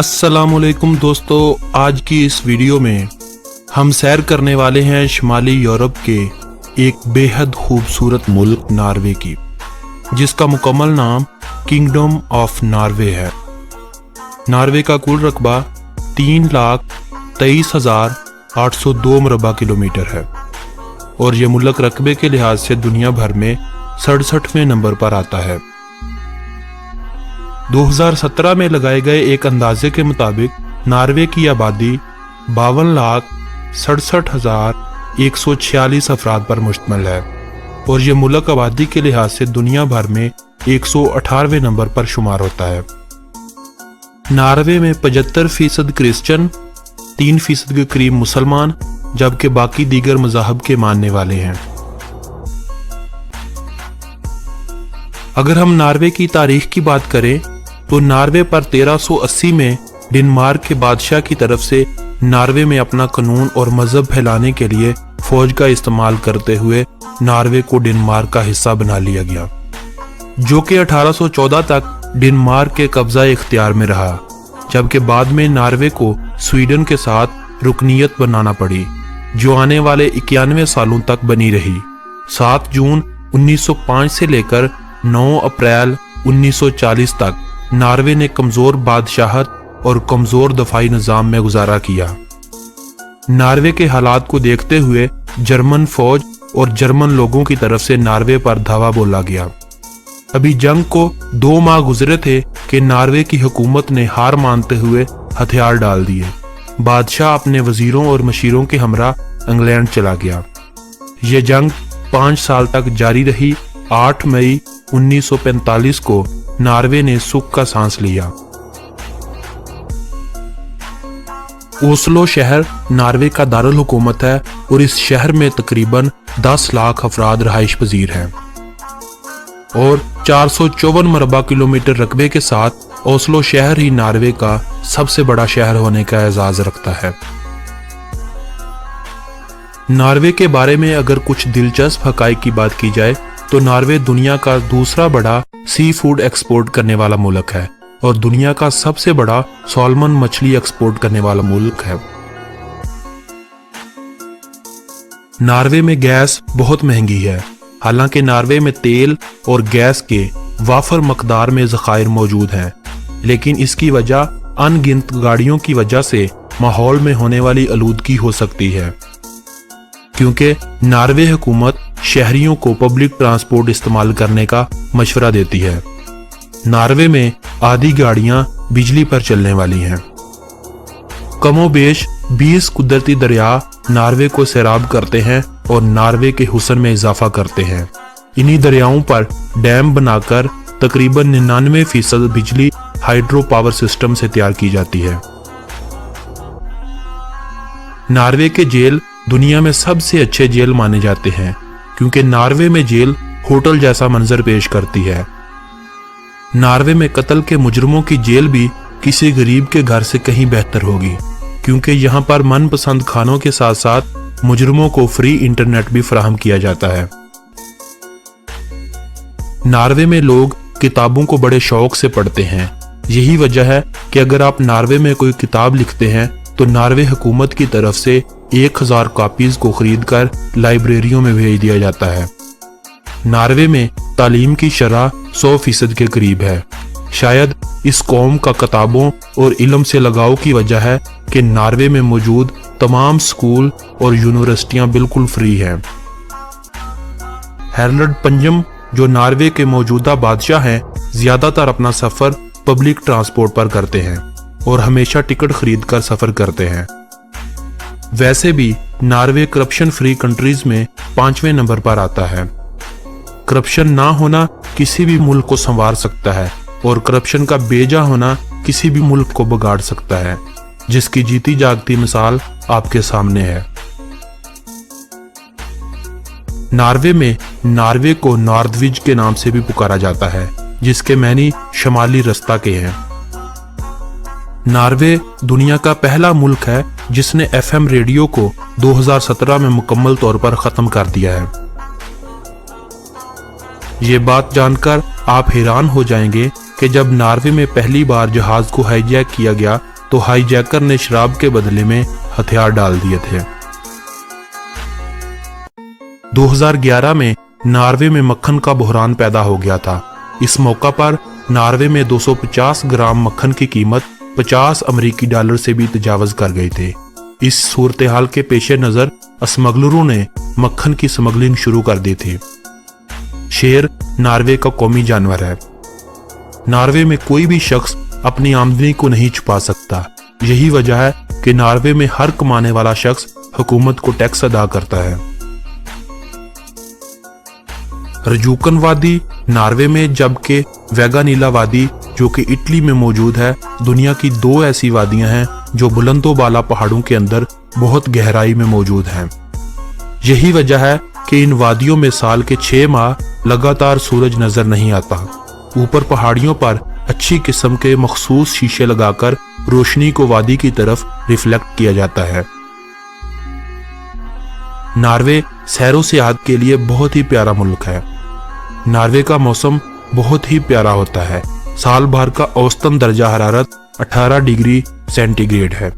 अस्सलाम वालेकुम दोस्तों, आज की इस वीडियो में हम सैर करने वाले हैं शुमाली यूरोप के एक बेहद खूबसूरत मुल्क नॉर्वे की, जिसका मुकम्मल नाम किंगडम ऑफ नॉर्वे है। नॉर्वे का कुल रकबा 3,23,802 मुरबा किलोमीटर है और ये मुल्क रकबे के लिहाज से दुनिया भर में 67वें नंबर पर आता है। 2017 में लगाए गए एक अंदाजे के मुताबिक नॉर्वे की आबादी 52,67,146 अफराद पर मुश्तमिल है और ये मुल्क आबादी के लिहाज से दुनिया भर में 118वें नंबर पर शुमार होता है। नॉर्वे में 75% क्रिश्चियन, 3% के करीब मुसलमान, जबकि बाकी दीगर मज़ाहब के मानने वाले हैं। अगर हम नॉर्वे की तारीख की बात करें तो नॉर्वे पर 1380 में डेनमार्क के बादशाह की तरफ से नॉर्वे में अपना कानून और मजहब फैलाने के लिए फौज का इस्तेमाल करते हुए नॉर्वे को डेनमार्क का हिस्सा बना लिया गया, जो कि 1814 तक डेनमार्क के कब्जा इख्तियार में रहा, जबकि बाद में नॉर्वे को स्वीडन के साथ रुकनीयत बनाना पड़ी, जो आने वाले 91 सालों तक बनी रही। 7 जून 1905 से लेकर 9 अप्रैल 1940 तक नॉर्वे ने कमजोर बादशाहत और कमजोर दफाई निजाम में गुजारा किया। नॉर्वे के हालात को देखते हुए जर्मन फौज और जर्मन लोगों की तरफ से नॉर्वे पर धावा बोला गया। अभी जंग को 2 माह गुजरे थे कि नॉर्वे की हुकूमत ने हार मानते हुए हथियार डाल दिए। बादशाह अपने वजीरों और मशीरों के हमरा इंग्लैंड चला गया। यह जंग 5 साल तक जारी रही। 8 मई 1945 को नॉर्वे ने सुख का सांस लिया। ओस्लो शहर नॉर्वे का दारुल हुकूमत है और इस शहर में तकरीबन 10 लाख अफराद रहाइश पजीर हैं और 454 मुरबा किलोमीटर रकबे के साथ ओस्लो शहर ही नॉर्वे का सबसे बड़ा शहर होने का एजाज रखता है। नॉर्वे के बारे में अगर कुछ दिलचस्प हकाइक की बात की जाए तो नॉर्वे दुनिया का दूसरा बड़ा सी फूड एक्सपोर्ट करने वाला मुल्क है और दुनिया का सबसे बड़ा सॉल्मन मछली एक्सपोर्ट करने वाला मुल्क है। नॉर्वे में गैस बहुत महंगी है। हालांकि नॉर्वे में तेल और गैस के वाफर मकदार में ज़खायर मौजूद हैं, लेकिन इसकी वजह अनगिनत गाड़ियों की वजह से माहौल में होने वाली आलूदगी हो सकती है, क्योंकि नॉर्वे हुकूमत शहरियों को पब्लिक ट्रांसपोर्ट इस्तेमाल करने का मशवरा देती है। नॉर्वे में आधी गाड़ियां बिजली पर चलने वाली हैं। कमोबेश 20 कुदरती दरिया नॉर्वे को सैराब करते हैं और नॉर्वे के हुस्न में इजाफा करते हैं। इन्हीं दरियाओं पर डैम बनाकर तकरीबन 99% बिजली हाइड्रो पावर सिस्टम से तैयार की जाती है। नॉर्वे के जेल दुनिया में सबसे अच्छे जेल माने जाते हैं, क्योंकि नॉर्वे में जेल होटल जैसा मंजर पेश करती है। नॉर्वे में कत्ल के मुजरमों की जेल भी किसी गरीब के घर से कहीं बेहतर होगी, क्योंकि यहाँ पर मनपसंद खानों के साथ साथ मुजरमों को फ्री इंटरनेट भी फराहम किया जाता है। नॉर्वे में लोग किताबों को बड़े शौक से पढ़ते हैं। यही वजह है कि अगर आप नॉर्वे में कोई किताब लिखते हैं तो नॉर्वे हुकूमत की तरफ से 1000 कॉपीज को खरीद कर लाइब्रेरियों में भेज दिया जाता है। नॉर्वे में तालीम की शरह 100% के करीब है। शायद इस कौम का किताबों और इल्म से लगाव की वजह है कि नॉर्वे में मौजूद तमाम स्कूल और यूनिवर्सिटियां बिल्कुल फ्री हैं। हैरल्ड पंजम, जो नॉर्वे के मौजूदा बादशाह हैं, ज्यादातर अपना सफर पब्लिक ट्रांसपोर्ट पर करते हैं और हमेशा टिकट खरीद कर सफर करते हैं। वैसे भी नॉर्वे करप्शन फ्री कंट्रीज में 5वें नंबर पर आता है। करप्शन ना होना किसी भी मुल्क को संवार सकता है और करप्शन का बेजा होना किसी भी मुल्क को बिगाड़ सकता है, जिसकी जीती जागती मिसाल आपके सामने है। नॉर्वे में नॉर्वे को नॉर्दविज के नाम से भी पुकारा जाता है, जिसके मैनी शमाली रास्ता के हैं। नॉर्वे दुनिया का पहला मुल्क है जिसने FM रेडियो को 2017 में मुकम्मल तौर पर खत्म कर दिया है। ये बात जानकर आप हैरान हो जाएंगे कि जब नार्वे में पहली बार जहाज को हाईजैक किया गया तो हाईजैकर ने शराब के बदले में हथियार डाल दिए थे। 2011 में नार्वे में मक्खन का बहरान पैदा हो गया था। इस मौका पर नार्वे में 250 ग्राम मक्खन की कीमत 50 अमेरिकी डॉलर से भी तजावज कर गई थी। इस सूरत हाल के पेश नज़र स्मगलरों ने मक्खन की स्मगलिंग शुरू कर दी थी। शेर नार्वे का कौमी जानवर है। नार्वे में कोई भी शख्स अपनी आमदनी को नहीं छुपा सकता। यही वजह है कि नार्वे में हर कमाने वाला शख्स हुकूमत को टैक्स अदा करता है। रजूकन वादी नार्वे में, जबकि वेगानीला वादी जो कि इटली में मौजूद है, दुनिया की 2 ऐसी वादियां हैं जो बुलंदो बाला पहाड़ों के अंदर बहुत गहराई में मौजूद हैं। यही वजह है कि इन वादियों में साल के 6 माह लगातार सूरज नजर नहीं आता। ऊपर पहाड़ियों पर अच्छी किस्म के मखसूस शीशे लगाकर रोशनी को वादी की तरफ रिफ्लेक्ट किया जाता है। नार्वे सैरो सियाहत के लिए बहुत ही प्यारा मुल्क है। नार्वे का मौसम बहुत ही प्यारा होता है। साल भर का औसतन दर्जा हरारत 18 डिग्री सेंटीग्रेड है।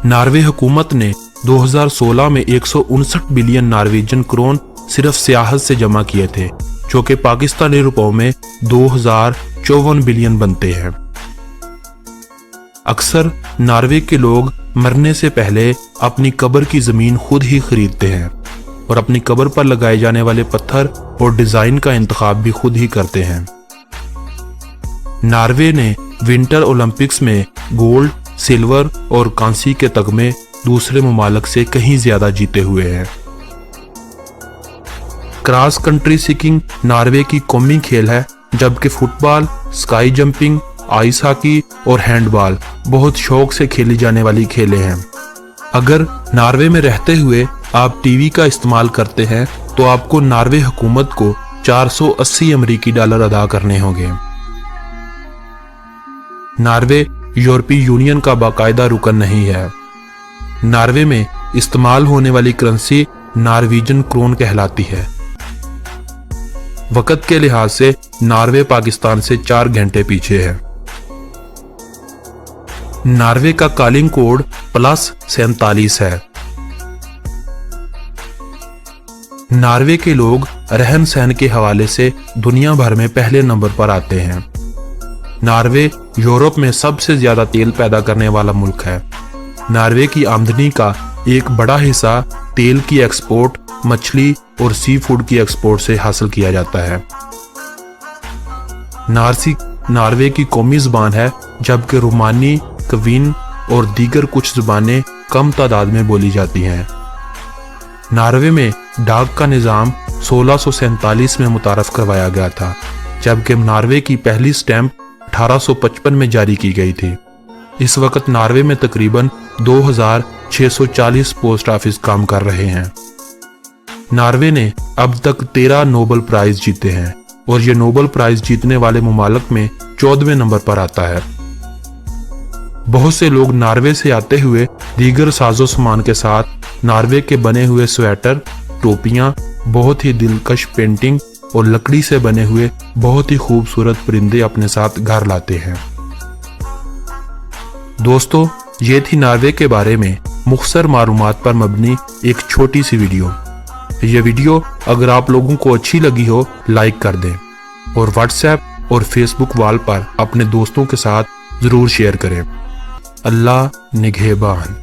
नार्वे हुकूमत ने 2016 में 159 बिलियन नॉर्वेजियन क्रोन सिर्फ सियाहत से जमा किए थे, जो कि पाकिस्तानी रुपयों में 2054 बिलियन बनते हैं। अक्सर नार्वे के लोग मरने से पहले अपनी कब्र की जमीन खुद ही खरीदते हैं और अपनी कब्र पर लगाए जाने वाले पत्थर और डिजाइन का इंतखाब भी खुद ही करते हैं। नार्वे ने विंटर ओलंपिक्स में गोल्ड, सिल्वर और कांसी के तगमे दूसरे ममालिक से कहीं ज्यादा जीते हुए हैं। क्रॉस कंट्री स्कीइंग नार्वे की कौमी खेल है, जबकि football, sky jumping, ice hockey और हैंडबॉल बहुत शौक से खेली जाने वाली खेलें हैं। अगर नार्वे में रहते हुए आप टीवी का इस्तेमाल करते हैं तो आपको नार्वे हुकूमत को 480 अमेरिकी डॉलर अदा करने होंगे। नार्वे यूरोपीय यूनियन का बाकायदा रुकन नहीं है। नार्वे में इस्तेमाल होने वाली करेंसी नॉर्वेजियन क्रोन कहलाती है। वक्त के लिहाज से नार्वे पाकिस्तान से 4 घंटे पीछे है। नार्वे का कॉलिंग कोड +47 है। नार्वे के लोग रहन सहन के हवाले से दुनिया भर में पहले नंबर पर आते हैं। नार्वे यूरोप में सबसे ज्यादा तेल पैदा करने वाला मुल्क है। नार्वे की आमदनी का एक बड़ा हिस्सा तेल की एक्सपोर्ट, मछली और सी फूड की एक्सपोर्ट से हासिल किया जाता है। नार्वे की कौमी जुबान है, जबकि रोमानी, क्वीन और दीगर कुछ जुबानें कम तादाद में बोली जाती हैं। नार्वे में डाक का निज़ाम 1647 में मुतारफ करवाया गया था, जबकि नार्वे की पहली स्टैंप 1855 में जारी की गई थी। इस वक्त नार्वे में तकरीबन 2640 पोस्ट ऑफिस काम कर रहे हैं। नार्वे ने अब तक 13 नोबेल प्राइज जीते हैं और ये नोबेल प्राइज जीतने वाले ममालिक में 14वें नंबर पर आता है। बहुत से लोग नार्वे से आते हुए दीगर साजो सामान के साथ नार्वे के बने हुए स्वेटर, टोपियां, बहुत ही दिलकश पेंटिंग और लकड़ी से बने हुए बहुत ही खूबसूरत परिंदे अपने साथ घर लाते हैं। दोस्तों, ये थी नार्वे के बारे में मुख्तसर मालूमात पर मबनी एक छोटी सी वीडियो। ये वीडियो अगर आप लोगों को अच्छी लगी हो, लाइक कर दें और व्हाट्सएप और फेसबुक वॉल पर अपने दोस्तों के साथ जरूर शेयर करें। अल्लाह निगहबान।